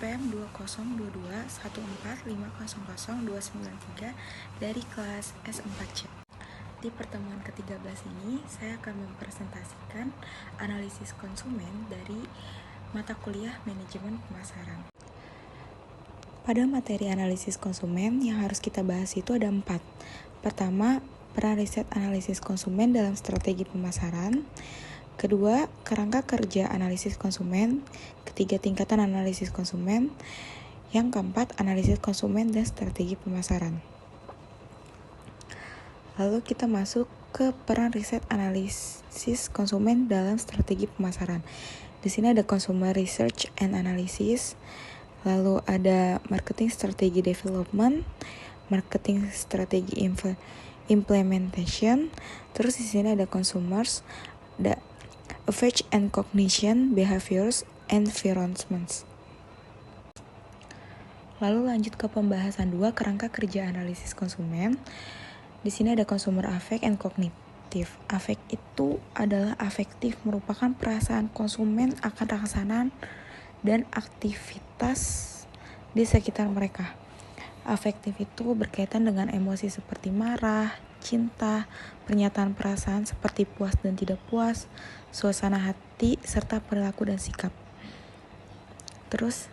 NPM 202214500293 dari kelas S4C. Di pertemuan ke-13 ini, saya akan mempresentasikan analisis konsumen dari mata kuliah manajemen pemasaran. Pada materi analisis konsumen yang harus kita bahas itu ada 4. Pertama, peran riset analisis konsumen dalam strategi pemasaran. Kedua, kerangka kerja analisis konsumen. Ketiga, tingkatan analisis konsumen. Yang keempat, analisis konsumen dan strategi pemasaran. Lalu kita masuk ke peran riset analisis konsumen dalam strategi pemasaran. Di sini ada consumer research and analysis, lalu ada marketing strategy development, marketing strategy implementation, terus di sini ada consumers, ada affect and cognition, behaviors, environments. Lalu lanjut ke pembahasan 2, kerangka kerja analisis konsumen. Di sini ada consumer affect and cognitive. Affect itu adalah afektif, merupakan perasaan konsumen akan rangsangan dan aktivitas di sekitar mereka. Afektif itu berkaitan dengan emosi seperti marah, cinta, pernyataan perasaan seperti puas dan tidak puas, suasana hati, serta perilaku dan sikap. Terus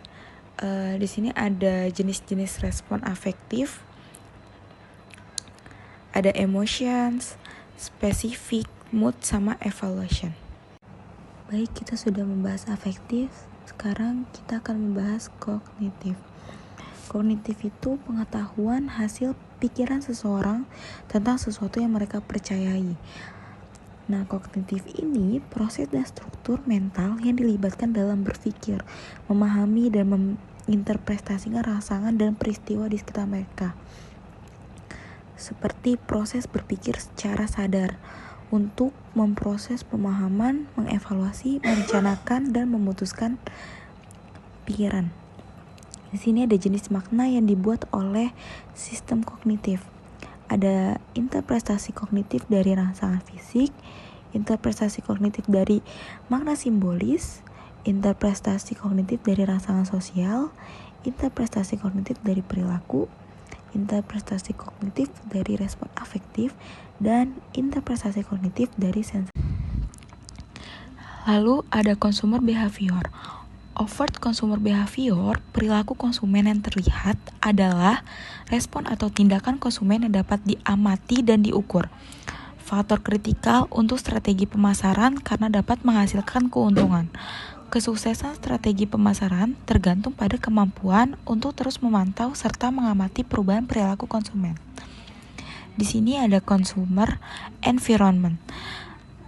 di sini ada jenis-jenis respon afektif. Ada emotions, specific, mood, sama evaluation. Baik, kita sudah membahas afektif. Sekarang kita akan membahas kognitif. Kognitif itu pengetahuan hasil pikiran seseorang tentang sesuatu yang mereka percayai. Nah, kognitif ini proses dan struktur mental yang dilibatkan dalam berpikir, memahami dan menginterpretasikan rangsangan dan peristiwa di sekitar mereka. Seperti proses berpikir secara sadar untuk memproses pemahaman, mengevaluasi, merencanakan, dan memutuskan pikiran. Di sini ada jenis makna yang dibuat oleh sistem kognitif. Ada interpretasi kognitif dari rangsangan fisik, interpretasi kognitif dari makna simbolis, interpretasi kognitif dari rangsangan sosial, interpretasi kognitif dari perilaku, interpretasi kognitif dari respon afektif, dan interpretasi kognitif dari sensasi. Lalu ada consumer behavior. Overt consumer behavior, perilaku konsumen yang terlihat adalah respon atau tindakan konsumen yang dapat diamati dan diukur. Faktor kritikal untuk strategi pemasaran karena dapat menghasilkan keuntungan. Kesuksesan strategi pemasaran tergantung pada kemampuan untuk terus memantau serta mengamati perubahan perilaku konsumen. Di sini ada consumer environment.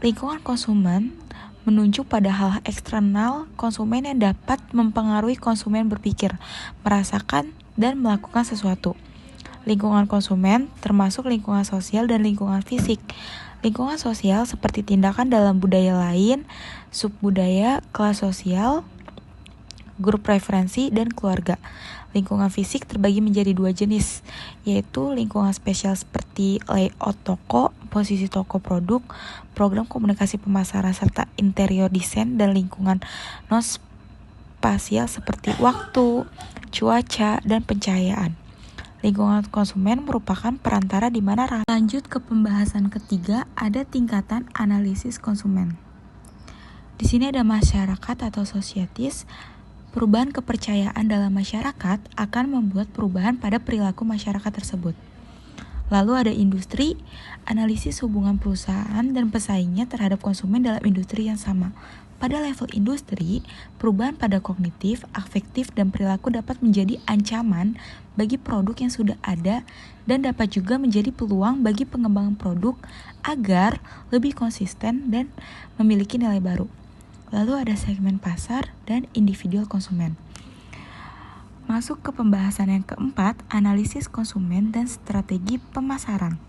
Lingkungan konsumen menunjuk pada hal eksternal konsumen yang dapat mempengaruhi konsumen berpikir, merasakan, dan melakukan sesuatu. Lingkungan konsumen termasuk lingkungan sosial dan lingkungan fisik. Lingkungan sosial seperti tindakan dalam budaya lain, subbudaya, kelas sosial, grup preferensi, dan keluarga. Lingkungan fisik terbagi menjadi 2 jenis, yaitu lingkungan spesial seperti layout toko, posisi toko produk, program komunikasi pemasaran, serta interior desain, dan lingkungan non-spasial seperti waktu, cuaca, dan pencahayaan. Lingkungan konsumen merupakan perantara di mana lanjut ke pembahasan ketiga, ada tingkatan analisis konsumen. Di sini ada masyarakat atau societies. Perubahan kepercayaan dalam masyarakat akan membuat perubahan pada perilaku masyarakat tersebut. Lalu ada industri, analisis hubungan perusahaan dan pesaingnya terhadap konsumen dalam industri yang sama. Pada level industri, perubahan pada kognitif, afektif, dan perilaku dapat menjadi ancaman bagi produk yang sudah ada dan dapat juga menjadi peluang bagi pengembangan produk agar lebih konsisten dan memiliki nilai baru. Lalu ada segmen pasar dan individual konsumen. Masuk ke pembahasan yang keempat, analisis konsumen dan strategi pemasaran.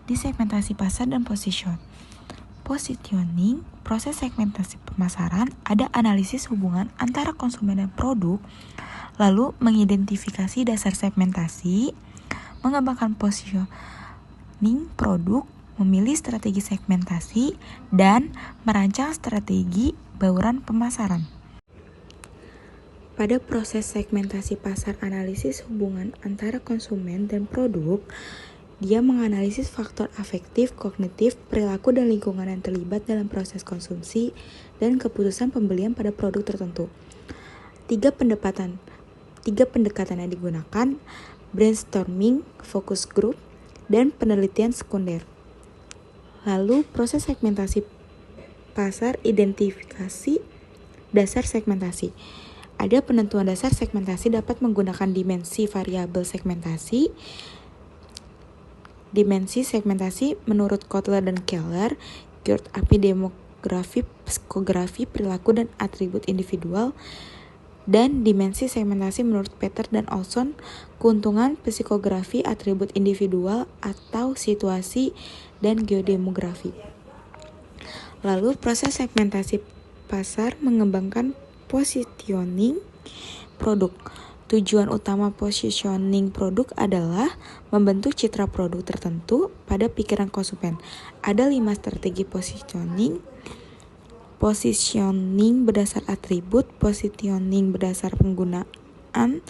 Di segmentasi pasar dan positioning, proses segmentasi pemasaran, ada analisis hubungan antara konsumen dan produk, lalu mengidentifikasi dasar segmentasi, mengembangkan positioning produk, memilih strategi segmentasi, dan merancang strategi bauran pemasaran. Pada proses segmentasi pasar analisis hubungan antara konsumen dan produk, dia menganalisis faktor afektif, kognitif, perilaku, dan lingkungan yang terlibat dalam proses konsumsi dan keputusan pembelian pada produk tertentu. Tiga pendekatan yang digunakan: brainstorming, focus group, dan penelitian sekunder. Lalu proses segmentasi pasar, identifikasi dasar segmentasi. Ada penentuan dasar segmentasi dapat menggunakan dimensi variabel segmentasi. Dimensi segmentasi menurut Kotler dan Keller, geography, demografi, psikografi, perilaku, dan atribut individual. Dan dimensi segmentasi menurut Peter dan Olson, keuntungan, psikografi, atribut individual atau situasi, dan geodemografi. Lalu proses segmentasi pasar mengembangkan positioning produk. Tujuan utama positioning produk adalah membentuk citra produk tertentu pada pikiran konsumen. Ada 5 strategi positioning. Positioning berdasar atribut, positioning berdasar penggunaan,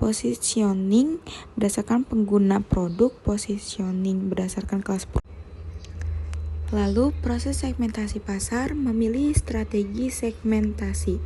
positioning berdasarkan pengguna produk, positioning berdasarkan kelas produk. Lalu proses segmentasi pasar memilih strategi segmentasi.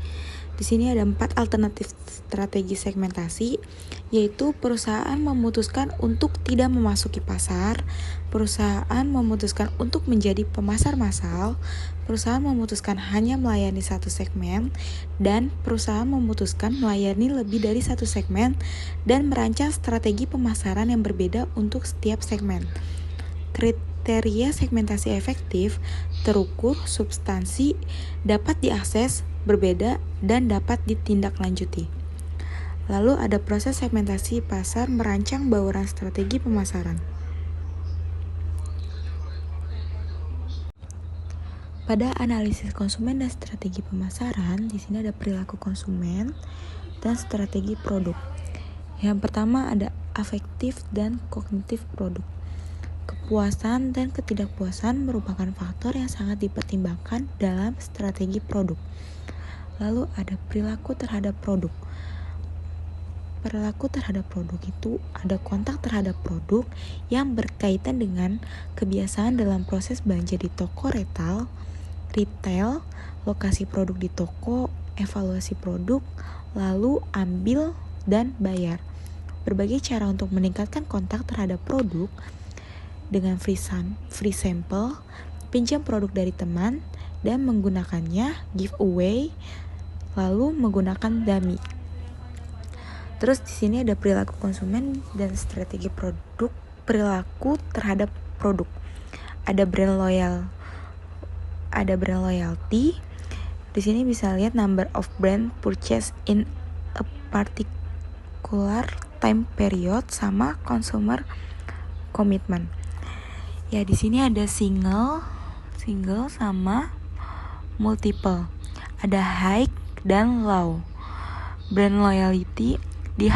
Di sini ada 4 alternatif strategi segmentasi, yaitu perusahaan memutuskan untuk tidak memasuki pasar, perusahaan memutuskan untuk menjadi pemasar massal, perusahaan memutuskan hanya melayani satu segmen, dan perusahaan memutuskan melayani lebih dari satu segmen dan merancang strategi pemasaran yang berbeda untuk setiap segmen. Kriteria segmentasi efektif, terukur, substansi, dapat diakses, berbeda, dan dapat ditindaklanjuti. Lalu ada proses segmentasi pasar merancang bauran strategi pemasaran. Pada analisis konsumen dan strategi pemasaran, di sini ada perilaku konsumen dan strategi produk. Yang pertama ada afektif dan kognitif produk. Kepuasan dan ketidakpuasan merupakan faktor yang sangat dipertimbangkan dalam strategi produk. Lalu ada perilaku terhadap produk. Perilaku terhadap produk itu ada kontak terhadap produk yang berkaitan dengan kebiasaan dalam proses belanja di toko retail, lokasi produk di toko, evaluasi produk, lalu ambil dan bayar. Berbagai cara untuk meningkatkan kontak terhadap produk dengan free sample, pinjam produk dari teman, dan menggunakannya, giveaway, lalu menggunakan dummy. Terus di sini ada perilaku konsumen dan strategi produk. Perilaku terhadap produk. Ada brand loyalty. Di sini bisa lihat number of brand purchase in a particular time period sama consumer commitment. Ya, di sini ada single sama multiple. Ada high dan low. Brand loyalty di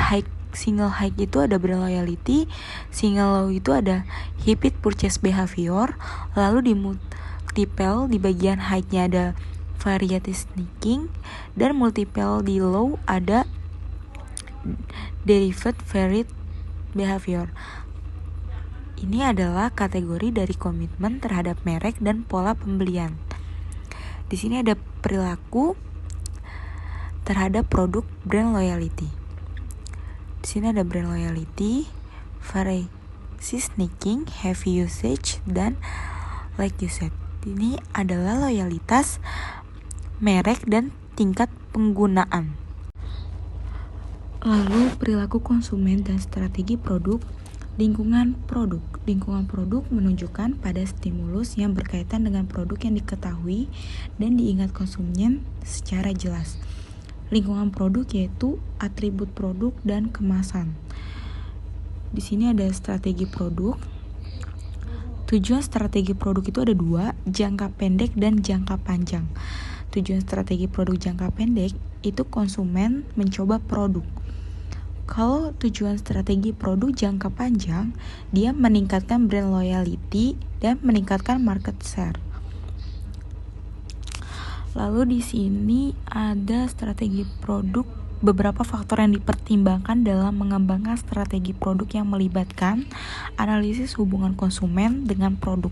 single high itu ada brand loyalty, single low itu ada repeat purchase behavior, lalu di multiple di bagian high-nya ada variety sneaking, dan multiple di low ada derived varied behavior. Ini adalah kategori dari komitmen terhadap merek dan pola pembelian. Di sini ada perilaku terhadap produk brand loyalty. Di sini ada brand loyalty, variety sneaking, heavy usage, dan like usage. Ini adalah loyalitas merek dan tingkat penggunaan. Lalu perilaku konsumen dan strategi produk. Lingkungan produk menunjukkan pada stimulus yang berkaitan dengan produk yang diketahui dan diingat konsumen secara jelas. Lingkungan produk yaitu atribut produk dan kemasan. Di sini ada strategi produk. Tujuan strategi produk itu ada 2, jangka pendek dan jangka panjang. Tujuan strategi produk jangka pendek itu konsumen mencoba produk. Kalau tujuan strategi produk jangka panjang, dia meningkatkan brand loyalty dan meningkatkan market share. Lalu di sini ada strategi produk beberapa faktor yang dipertimbangkan dalam mengembangkan strategi produk yang melibatkan analisis hubungan konsumen dengan produk,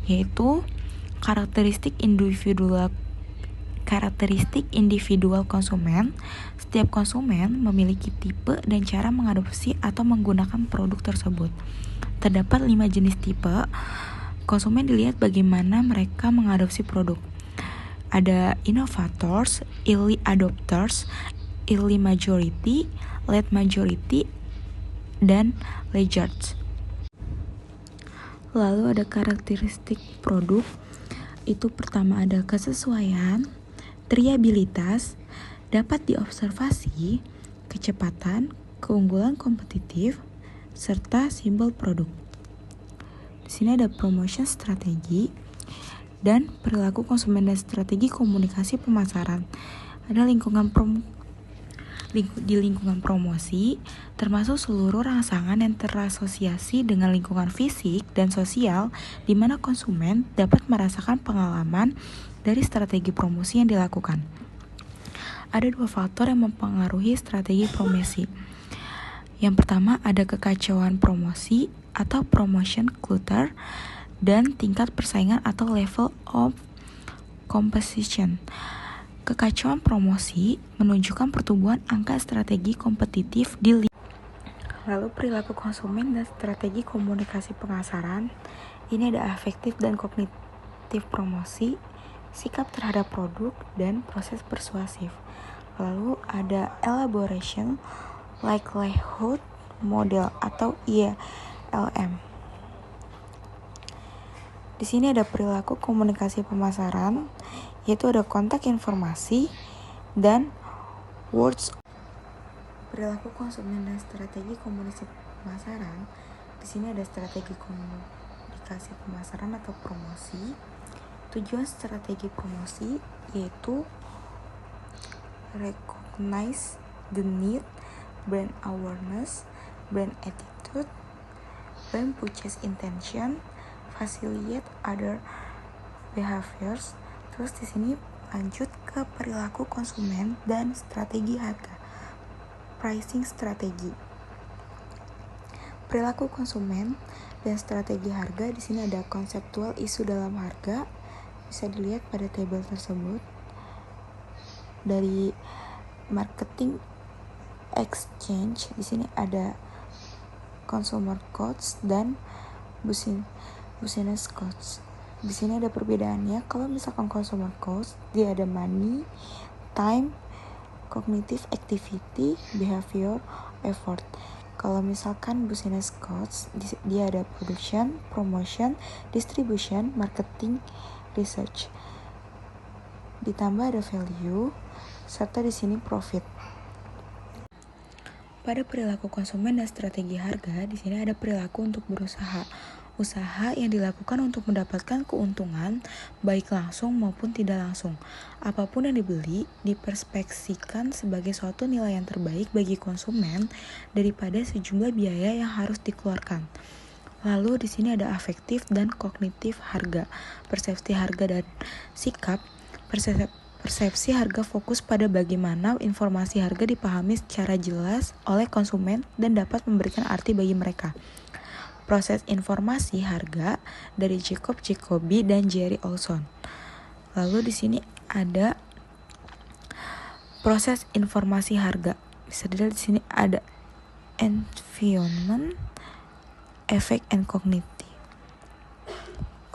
yaitu karakteristik individual konsumen. Setiap konsumen memiliki tipe dan cara mengadopsi atau menggunakan produk tersebut. Terdapat 5 jenis tipe. Konsumen dilihat bagaimana mereka mengadopsi produk. Ada innovators, early adopters, early majority, late majority, dan laggards. Lalu ada karakteristik produk. Itu pertama ada kesesuaian, triabilitas, dapat diobservasi, kecepatan, keunggulan kompetitif, serta simbol produk. Di sini ada promotion strategi dan perilaku konsumen dan strategi komunikasi pemasaran. Ada di lingkungan promosi, termasuk seluruh rangsangan yang terasosiasi dengan lingkungan fisik dan sosial, di mana konsumen dapat merasakan pengalaman dari strategi promosi yang dilakukan. Ada 2 faktor yang mempengaruhi strategi promosi. Yang pertama ada kekacauan promosi atau promotion clutter dan tingkat persaingan atau level of competition. Kekacauan promosi menunjukkan pertumbuhan angka strategi kompetitif di Lalu perilaku konsumen dan strategi komunikasi pemasaran. Ini ada afektif dan kognitif promosi, sikap terhadap produk, dan proses persuasif. Lalu ada elaboration, likelihood model atau ILM. Di sini ada perilaku komunikasi pemasaran, yaitu ada kontak informasi dan words. Perilaku konsumen dan strategi komunikasi pemasaran. Di sini ada strategi komunikasi pemasaran atau promosi. Tujuan strategi promosi yaitu recognize the need, brand awareness, brand attitude, brand purchase intention, facilitate other behaviors. Terus di sini lanjut ke perilaku konsumen dan strategi harga. Pricing strategi. Perilaku konsumen dan strategi harga. Di sini ada konseptual isu dalam harga. Bisa dilihat pada tabel tersebut. Dari marketing exchange, di sini ada consumer costs dan business costs. Di sini ada perbedaannya. Kalau misalkan consumer cost, dia ada money, time, cognitive activity, behavior, effort. Kalau misalkan business cost, dia ada production, promotion, distribution, marketing, research. Ditambah ada value, serta di sini profit. Pada perilaku konsumen dan strategi harga, di sini ada perilaku untuk berusaha. Usaha yang dilakukan untuk mendapatkan keuntungan, baik langsung maupun tidak langsung. Apapun yang dibeli, diperspeksikan sebagai suatu nilai yang terbaik bagi konsumen daripada sejumlah biaya yang harus dikeluarkan. Lalu di sini ada afektif dan kognitif harga, persepsi harga dan sikap. Persepsi harga fokus pada bagaimana informasi harga dipahami secara jelas oleh konsumen dan dapat memberikan arti bagi mereka. Proses informasi harga dari Jacob Jacoby dan Jerry Olson. Lalu di sini ada proses informasi harga. Bisa dilihat di sini ada environment, effect and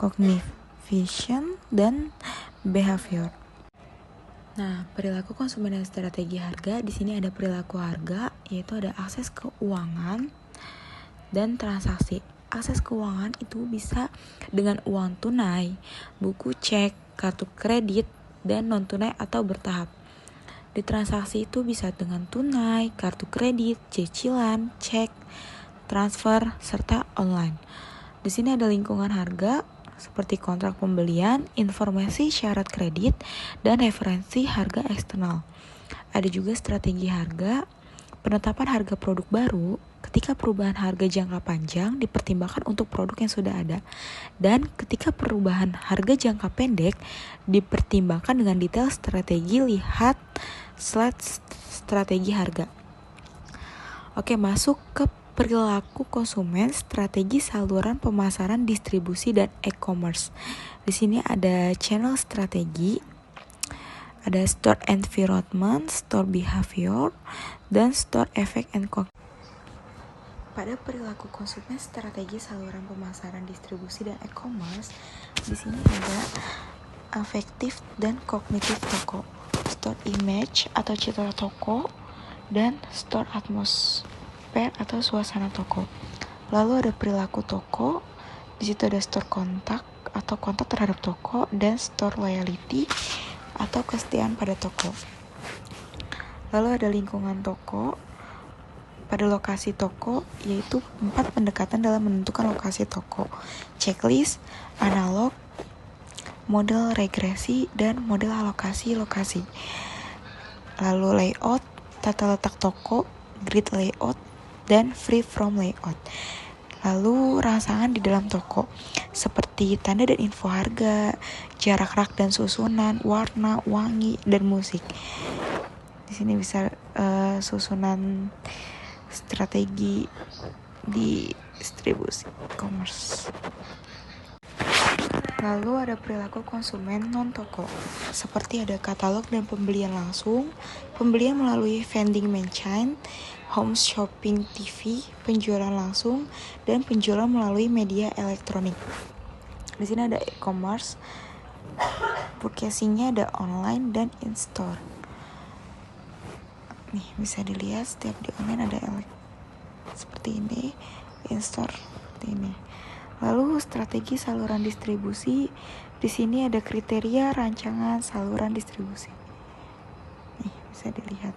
cognition dan behavior. Nah, perilaku konsumen dan strategi harga. Di sini ada perilaku harga, yaitu ada akses keuangan dan transaksi. Akses keuangan itu bisa dengan uang tunai, buku cek, kartu kredit, dan non-tunai atau bertahap. Di transaksi itu bisa dengan tunai, kartu kredit, cicilan, cek, transfer, serta online. Di sini ada lingkungan harga seperti kontrak pembelian, informasi syarat kredit, dan referensi harga eksternal. Ada juga strategi harga, penetapan harga produk baru ketika perubahan harga jangka panjang dipertimbangkan untuk produk yang sudah ada, dan ketika perubahan harga jangka pendek dipertimbangkan dengan detail. Strategi lihat strategi harga. Oke, masuk ke perilaku konsumen, strategi saluran pemasaran, distribusi, dan e-commerce. Di sini ada channel strategi, ada store environment, store behavior, dan store effect and cognition. Pada perilaku konsumen, strategi saluran pemasaran, distribusi, dan e-commerce, di sini ada afektif dan kognitif toko, store image atau citra toko, dan store atmosfer atau suasana toko. Lalu ada perilaku toko, di situ ada store kontak atau kontak terhadap toko, dan store loyalty atau kesetiaan pada toko. Lalu ada lingkungan toko, pada lokasi toko, yaitu 4 pendekatan dalam menentukan lokasi toko: checklist, analog, model regresi, dan model alokasi lokasi. Lalu layout, tata letak toko, grid layout, dan free from layout. Lalu rangsangan di dalam toko, seperti tanda dan info harga, jarak rak dan susunan, warna, wangi, dan musik. Di sini bisa susunan strategi di distribusi e-commerce. Lalu ada perilaku konsumen non-toko, seperti ada katalog dan pembelian langsung, pembelian melalui vending machine, home shopping TV, penjualan langsung, dan penjualan melalui media elektronik. Di sini ada e-commerce, purchasing-nya ada online dan in-store. Nih, bisa dilihat setiap di online ada seperti ini, in-store seperti ini. Lalu strategi saluran distribusi, di sini ada kriteria rancangan saluran distribusi. Nih, bisa dilihat.